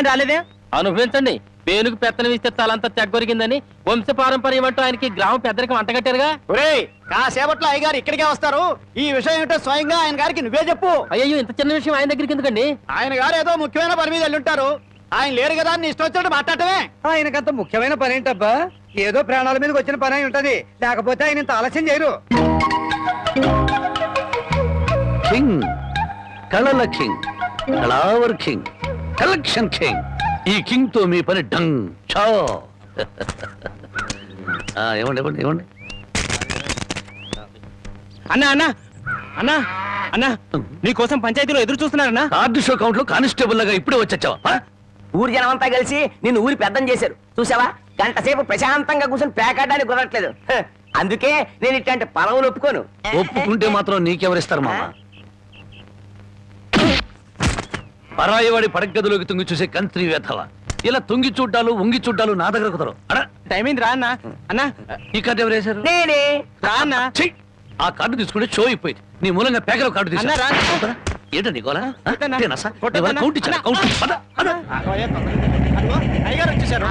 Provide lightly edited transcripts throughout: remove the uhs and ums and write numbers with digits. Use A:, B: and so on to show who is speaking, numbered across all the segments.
A: రాలేదే
B: అనుభవించండి. పేనుకు పెత్తనం ఇస్తే తలంతా తెగ్గొరిగిందని వంశ పారంపర్యం అంటూ ఆయనకి గ్రామ పెద్దరికి వంటగట్టారుగా.
A: కాసేపట్లో అయ్యగారు ఇక్కడికే వస్తారు. ఈ విషయం ఏంటో స్వయంగా ఆయన గారికి నువ్వే చెప్పు.
B: అయ్యో, ఇంత చిన్న విషయం ఆయన దగ్గరికి ఎందుకండి?
A: ఆయన గారు ఏదో ముఖ్యమైన పని మీద వెళ్ళుంటారు. ఆయన లేరు కదా అని ఇష్టం వచ్చినట్టు మాట్లాడటమే.
C: ఆయనకంత ముఖ్యమైన పని ఏంటబ్బా? ఏదో ప్రాణాల మీదకి వచ్చిన పని అయి ఉంటది, లేకపోతే ఆయన ఇంత ఆలస్యం చేయరు.
D: కింగ్, కళల కింగ్, కళావర్ కింగ్, కలెక్షన్ కింగ్. ఈ కింగ్ తో మీ పని డంగ్ చో. ఇవ్వండి ఇవ్వండి ఇవ్వండి.
B: అన్నా అన్నా అన్నా అన్నా, నీకోసం పంచాయతీలో ఎదురు చూస్తున్నారన్నా.
D: కార్డు షో కౌంట్ లో కానిస్టేబుల్ లాగా ఇప్పుడే వచ్చావా?
E: ఊరి జనం అంతా కలిసి నిన్ను ఊరి పెద్దం చేశారు చూసావా? గంట సేపు ప్రశాంతంగా కూర్చొని పేకాడడానికి కుదరట్లేదు. అందుకే నేను ఇట్లాంటి పలవులు ఒప్పుకోను.
D: ఒప్పుకుంటే మాత్రం నీకెవరిస్తారు మామ? పరాయివాడి పడగదిలోకి తుంగి చూసే కంత్రి వేధవ. ఇలా తుంగి చూడ్డాలు ఉంగి చూడ్డాలు నా దగ్గర కుదరవు.
B: టైం అయింది రా అన్నా. అన్నా,
D: ఈ కార్డు ఎవరు వేశారు?
E: నేనే.
B: రా అన్నా.
D: ఛీ! ఆ కార్డు తీసుకుంటే షో అయిపోయింది. నీ మూలంగా పేకల కార్డు
B: అన్నా, రా.
D: తీసుకున్నా. ఏంటో నీకోలా?
B: కొట్టన్నా.
D: కౌంట్ ఇచ్చాను. కౌంట్ పద, పద.
A: అయ్యగారు వచ్చేసారు.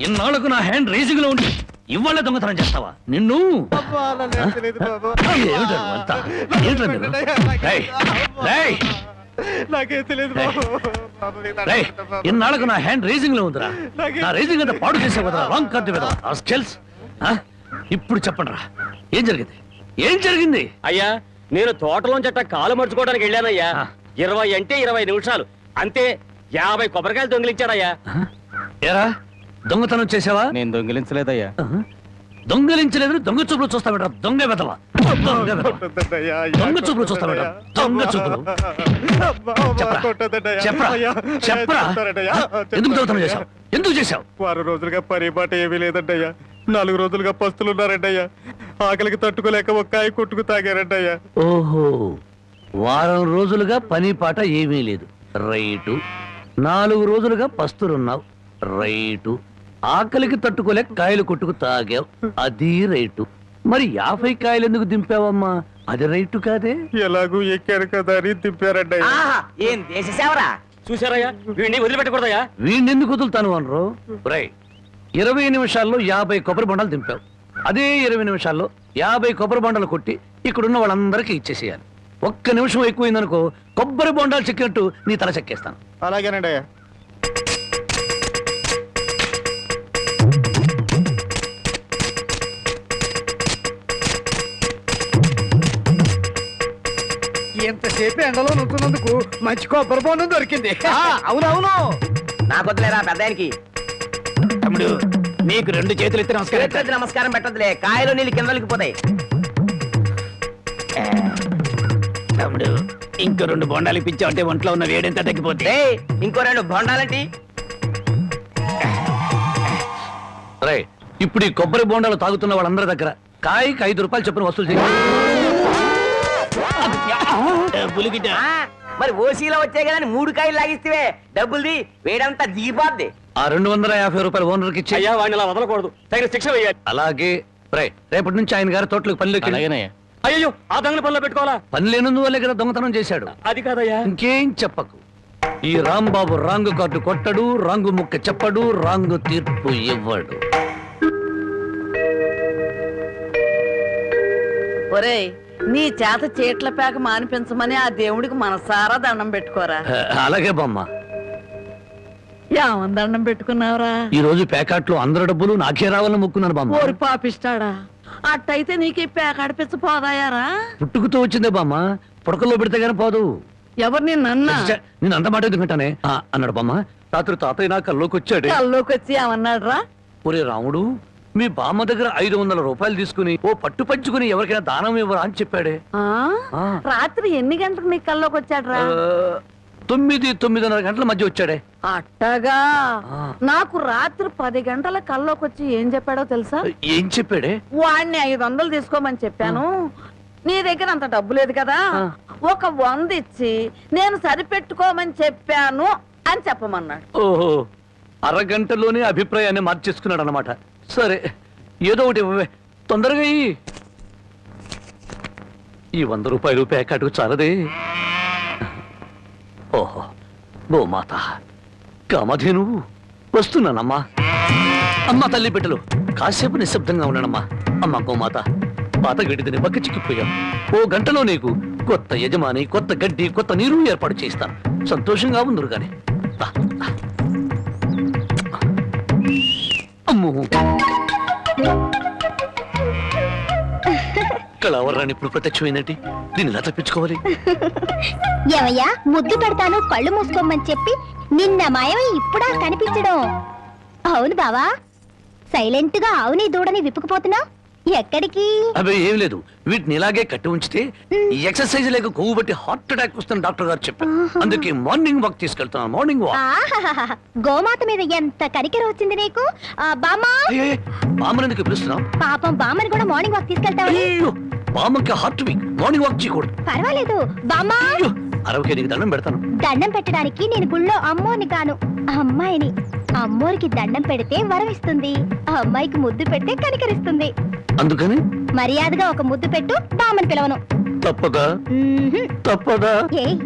D: ఇన్నాళ్లకు నా హ్యాండ్ రేసింగ్ లో ఉండి ఇవాళ దొంగతనం చేస్తావా? నిన్ను ఇన్నాళ్లకు నా హ్యాండ్ రేసింగ్ లో ఉందిరా. నా రేసింగ్ అంతా పాడు చేసే కదా రాంగ్ కార్డు మీద. ఇప్పుడు చెప్పండి రా, ఏం జరిగింది? ఏం జరిగింది?
B: అయ్యా, నేను తోటలోంచి అట్ట కాలు మర్చుకోవడానికి వెళ్ళానయ్యా. 20 అంటే 20 నిమిషాలు అంతే. 50 కొబ్బరికాయలు దొంగిలించాడయ్యా.
D: ఏరా, దొంగతనం చేసావా?
B: నేను దొంగిలించలేదయ్యా.
D: దొంగలించలేదు, దొంగ చూపులు చూస్తా బెటర్. దొంగ వెదవా, దొంగ చూపులు చూస్తా బెటర్. దొంగ చూపులు. చెప్పరా, చెప్పరా, ఎందుకు దొంగతనం చేశావు? ఎందుకు చేశావు?
F: 6 రోజులుగా పరిపాట ఏమీ లేదంటయ్యా. 4 రోజులుగా పస్తులున్నారంటయ్యా. ఆకలికి తట్టుకోలేక ఒక్కాయ కొట్టుకు తాగారంటయ్యా.
D: ఓహో, వారం రోజులుగా పని పాట ఏమీ లేదు. రైటు. 4 రోజులుగా పస్తులున్నావు. రైటు. ఆకలికి తట్టుకోలేక కాయలు కొట్టుకు తాగావు. అది రైటు. మరి 50 కాయలు ఎందుకు దింపావమ్మా? అది రైటు కాదే.
F: ఎలాగూ ఎక్కారు కదా అని దింపారంటయ్యా.
E: ఏం దేశ సేవరా?
B: చూసారయ్యా, వీడిని వదిలిపెట్టకూడదయ్యా.
D: వీణెందుకు వదులుతాను అనరు? రై, 20 నిమిషాల్లో 50 కొబ్బరి బొండాలు దింపావు. అదే 20 నిమిషాల్లో 50 కొబ్బరి బొండాలు కొట్టి ఇక్కడున్న వాళ్ళందరికీ ఇచ్చేసేయాలి. ఒక్క నిమిషం ఎక్కువైందనుకో, కొబ్బరి బొండాలు చెక్కినట్టు నీ తల చెక్కేస్తాను.
F: అలాగేనండి అయ్యా.
C: ఎంతసేపు ఎండలో నుంచున్నందుకు మంచి కొబ్బరి బొండం దొరికింది.
A: అవునవును.
E: నాకొద్దులేరా పెద్దానికి.
A: తమ్ముడు, నీకు 2 చేతులు ఎత్తి నమస్కారం.
E: నమస్కారం పెట్టదులే, కాయలు నీళ్ళు కిందలకి పోతాయి.
A: తమ్ముడు, ఇంకో 2 బొండాలు ఇప్పించావు అంటే ఒంట్లో ఉన్న వేడెంత తగ్గిపోతే.
E: ఇంకో 2 బొండాలంటి.
D: రై, ఇప్పుడు ఈ కొబ్బరి బొండాలు తాగుతున్న వాళ్ళందరి దగ్గర కాయకి 5 రూపాయలు చొప్పున వసూలు చేయాలి.
E: మరి ఓసీలో వచ్చాయి కదా 3 కాయలు లాగిస్తే డబ్బుల్ది వేడంతా దిగిపోద్ది.
D: ఆ 250 రూపాయలు ఓనర్కి ఇచ్చి.
B: అయ్యా, వాడిని అలా వదలకూడదు, తగిన శిక్ష వేయాలి.
D: అలాగే. రై, రేపటి నుంచి ఆయన గారి తోటలకు పనిలోకి.
B: అయ్యో, ఆ దొంగల పనిలో పెట్టుకోవాలా?
D: పని లేనందువల్లే కదా దొంగతనం చేశాడు.
B: అది కాదయ్యా.
D: ఇంకేం చెప్పకు. ఈ రాంబాబు రాంగు కార్డు కొట్టడు, రాంగు ముక్క చెప్పడు, రాంగు తీర్పు ఇవ్వడు.
G: ఒరేయ్, నీ చేత చీట్ల పేక మానిపించమని ఆ దేవుడికి మనసారా దండం పెట్టుకోరా.
D: అలాగే బామ్మ.
G: ఏమని దండం పెట్టుకున్నావురా?
D: ఈ రోజు ప్యాకెట్లో అందరి డబ్బులు నాకే రావాలని మొక్కున్నాను బామ్మ.
G: ఓరి పాపిస్తాడా, అట్టయితే నీకు ఈ పేక అడిపించ పోదాయారా?
D: పుట్టుకుతూ వచ్చిందే బామ్మ, పుడకల్లో పెడితే గానీ పోదు.
G: ఎవరు నిన్న
D: నేను అంత మాట ఎందుకంటానే అన్నాడు బామ్మ. రాత్రి తాతయ్య నా కల్లోకి వచ్చాడు.
G: కల్లోకి వచ్చి ఏమన్నాడు రా?
D: ఒరే రాముడు, మీ బామ్మ దగ్గర 500 రూపాయలు తీసుకుని ఓ పట్టు పంచుకుని ఎవరికైనా దానం ఇవ్వరా అని చెప్పాడే.
G: రాత్రి ఎన్ని గంటలకు నీ కల్లోకి వచ్చాడు రా?
D: 9-9:30 గంటల మధ్య వచ్చాడే.
G: అట్టగా. నాకు రాత్రి 10 గంటల కల్లోకి వచ్చి ఏం చెప్పాడో తెలుసా?
D: ఏం చెప్పాడే?
G: వాడిని 500 తీసుకోమని చెప్పాను. నీ దగ్గర అంత డబ్బు లేదు కదా, ఒక 100 ఇచ్చి నేను సరిపెట్టుకోమని చెప్పాను అని చెప్పమన్నాడు.
D: ఓహో, అరగంటలోనే అభిప్రాయాన్ని మార్చేసుకున్నాడు అన్నమాట. సరే, ఏదో ఒకటి తొందరగా ఈ 100 రూపాయలు ప్యాకెట్కు చాలదే. ఓహో, గోమాత కామధేను వస్తున్నానమ్మా. అమ్మ తల్లి బిడ్డలు కాసేపు నిశ్శబ్దంగా ఉన్నానమ్మా. అమ్మ గోమాత, పాత గడ్డిని పక్క చిక్కిపోయాం. ఓ గంటలో నీకు కొత్త యజమాని, కొత్త గడ్డి, కొత్త నీరు ఏర్పాటు చేస్తాను. సంతోషంగా ఉందరు గాని. అమ్మో, కళావరాన్ని ఇప్పుడు ప్రత్యక్షమైందంటే దీన్ని ఎలా తప్పించుకోవాలి?
H: ఏమయ్యా, ముద్దు పెడతాను కళ్ళు మూసుకోమని చెప్పి నిన్న మాయమై ఇప్పుడా కనిపించడం? అవును బావా, సైలెంట్ గా ఆవుని దూడని విప్పుకుపోతున్నా ఎక్కడికి?
D: అవి ఏం లేదు, వీటిని ఇలాగే కట్టి ఉంచితే ఈ ఎక్సర్సైజ్ లేక కొవ్వు బట్టి హార్ట్ అటాక్ వస్తుంది డాక్టర్ గారు చెప్పారు. అందుకే మార్నింగ్ వాక్ తీసుకెళ్తున్నాను. Morning walk.
H: ఆహాహాహా, గోమాత మీద ఎంత కరికెర వచ్చింది నీకు. బామ్మా,
D: బామ్మనందుకు పిలుస్తున్నాం.
H: పాపం బామ్మని కూడా మార్నింగ్ వాక్ తీసుకెళ్తావా?
D: బామ్మకి హార్ట్ వీక్, మార్నింగ్ వాక్ చేయకూడదు.
H: పర్వాలేదు బామ్మా.
D: అరవకే నీకు దండం పెడతాను.
H: దండం పెట్టడానికి నేను గుళ్ళో అమ్మోని కాను, అమ్మాయిని. అమ్మోరికి దండం పెడితే వరం ఇస్తుంది, ఆ అమ్మాయికి ముద్దు పెడితే కనికరిస్తుంది.
D: అందుకని
H: మర్యాదగా ఒక ముద్దు పెట్టు, బామ్మని పిలవను.
D: తప్పదా? తప్పదా?
H: ఏయ్,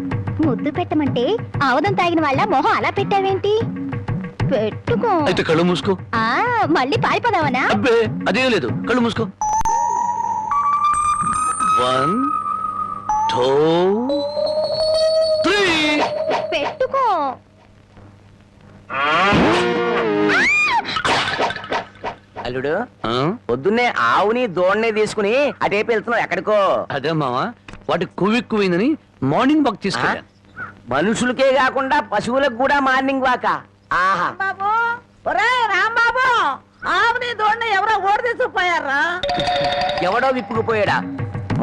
H: ముద్దు పెట్టమంటే ఆవదం తాగిన వాళ్ళ మొహం అలా పెట్టావేంటి? పెట్టుకో.
D: అయితే కళ్ళు మూసుకో.
H: మళ్ళీ పారిపోదావనా?
D: అబ్బే అదేం లేదు, కళ్ళు మూసుకో. 1 2 3.
H: పెట్టుకో.
E: అల్లుడు, పొద్దున్నే ఆవుని దోణ్ణి తీసుకుని అటేపు వెళ్తున్నావు ఎక్కడికో?
D: అదే మావా, వాటి కొవ్వెక్కువైందని మార్నింగ్ వాక్ తీసుకెళ్ళాను.
E: మనుషులకే కాకుండా పశువులకు కూడా మార్నింగ్ వాక? ఆహా.
G: బాబు, ఒరే రాంబాబు, ఆవుని దోడిని ఎవరో ఓడి తీసుకుపోయారా?
E: ఎవడో విప్పుకుపోయాడా?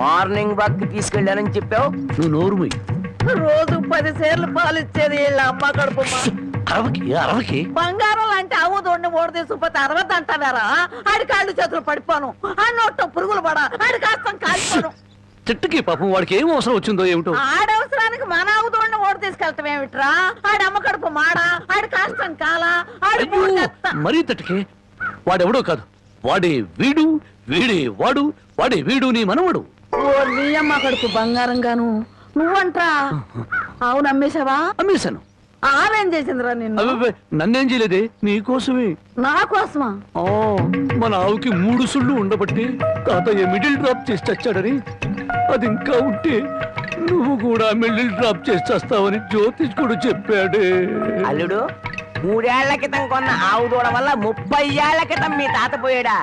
E: మార్నింగ్ వాక్ తీసుకెళ్ళానని చెప్పావు.
D: నువ్వు నోరు మూయి.
G: రోజు 10 సేర్లు పాలు ఇచ్చేది వీళ్ళ అమ్మ కడుపు.
D: అరవకి
G: బంగారం లాంటి ఆవు దోడిని ఓడి తీసుకుపోతే అరవద్దు అంటావారా? ఆడి కాళ్ళు చేతులు పడిపోను, ఆ నోట్లో పురుగులు పడ, ఆడి కాస్తం కాలిపోను.
D: చెట్టుకి పాపం వాడికి ఏం అవసరం వచ్చిందో ఏమిటో.
G: ఆడవసరానికి మన ఆవు దోడిని ఓడి తీసుకెళ్తాం ఏమిట్రా? ఆడి అమ్మ కడుపు మాడా, ఆడి కాస్తం కాలా, ఆడి
D: మరీ తట్టుకే. వాడెవడో కాదు, వాడే వీడు, వీడే వాడు, వాడే వీడు నీ మనవడు.
G: ఓ నీ అమ్మ కడుపు బంగారం గాను. నువ్వంట్రా ఆవును అమ్మేశావా?
D: అమ్మేశాను.
G: ఆవేం చేసిందిరా నిన్ను?
D: నన్నేం చేయలేదే, నీకోసమే.
G: నా కోసమా?
D: మన ఆవుకి 3 సుళ్ళు ఉండబట్టి తాతయ్య మిడిల్ డ్రాప్ చేసి చచ్చాడని, అది ఇంకా ఉంటే నువ్వు కూడా మిడిల్ డ్రాప్ చేసి చేస్తావని జ్యోతిష్కుడు చెప్పాడే.
E: అల్లుడు, 3 ఏళ్ల క్రితం కొన్న ఆవు దూడ వల్ల 30 ఏళ్ల క్రితం మీ తాత పోయాడా?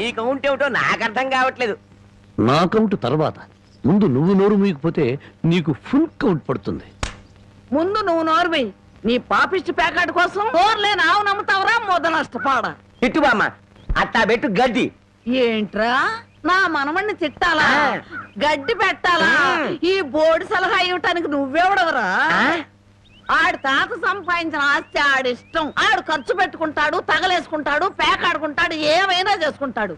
E: ఈ కౌంట్ ఏమిటో నాకు అర్థం కావట్లేదు.
D: నా కౌంట్ తర్వాత, ముందు నువ్వు నోరు మూయకపోతే నీకు ఫుల్ కౌంట్ పడుతుంది.
G: ముందు నువ్వు నోరువి. నీ పాపిష్టి ప్యాకెట్ కోసం నోరులేని ఆవు నమ్ముతావరా? మొద నష్టపాడ.
E: ఇటు బామ్మ, అట్టా పెట్టు గడ్డి.
G: ఏంట్రా, నా మనమణ్ణి తిట్టాలా, గడ్డి పెట్టాలా? ఈ బోర్డు సలహా ఇవ్వటానికి నువ్వెవడవరా? ఆడి తాత సంపాదించిన ఆస్తి ఆడిష్టం. ఆడు ఖర్చు పెట్టుకుంటాడు, తగలేసుకుంటాడు, పేకాడుకుంటాడు, ఏమైనా చేసుకుంటాడు.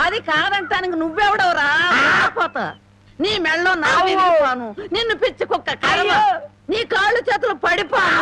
G: అది కాదంటానికి నువ్వెవడవరా? నీ మెళ్ళో నా విరిగిపోను, నిన్ను పిచ్చి కుక్క కర్మ, నీ కాళ్ళు చేతులు పడిపోను.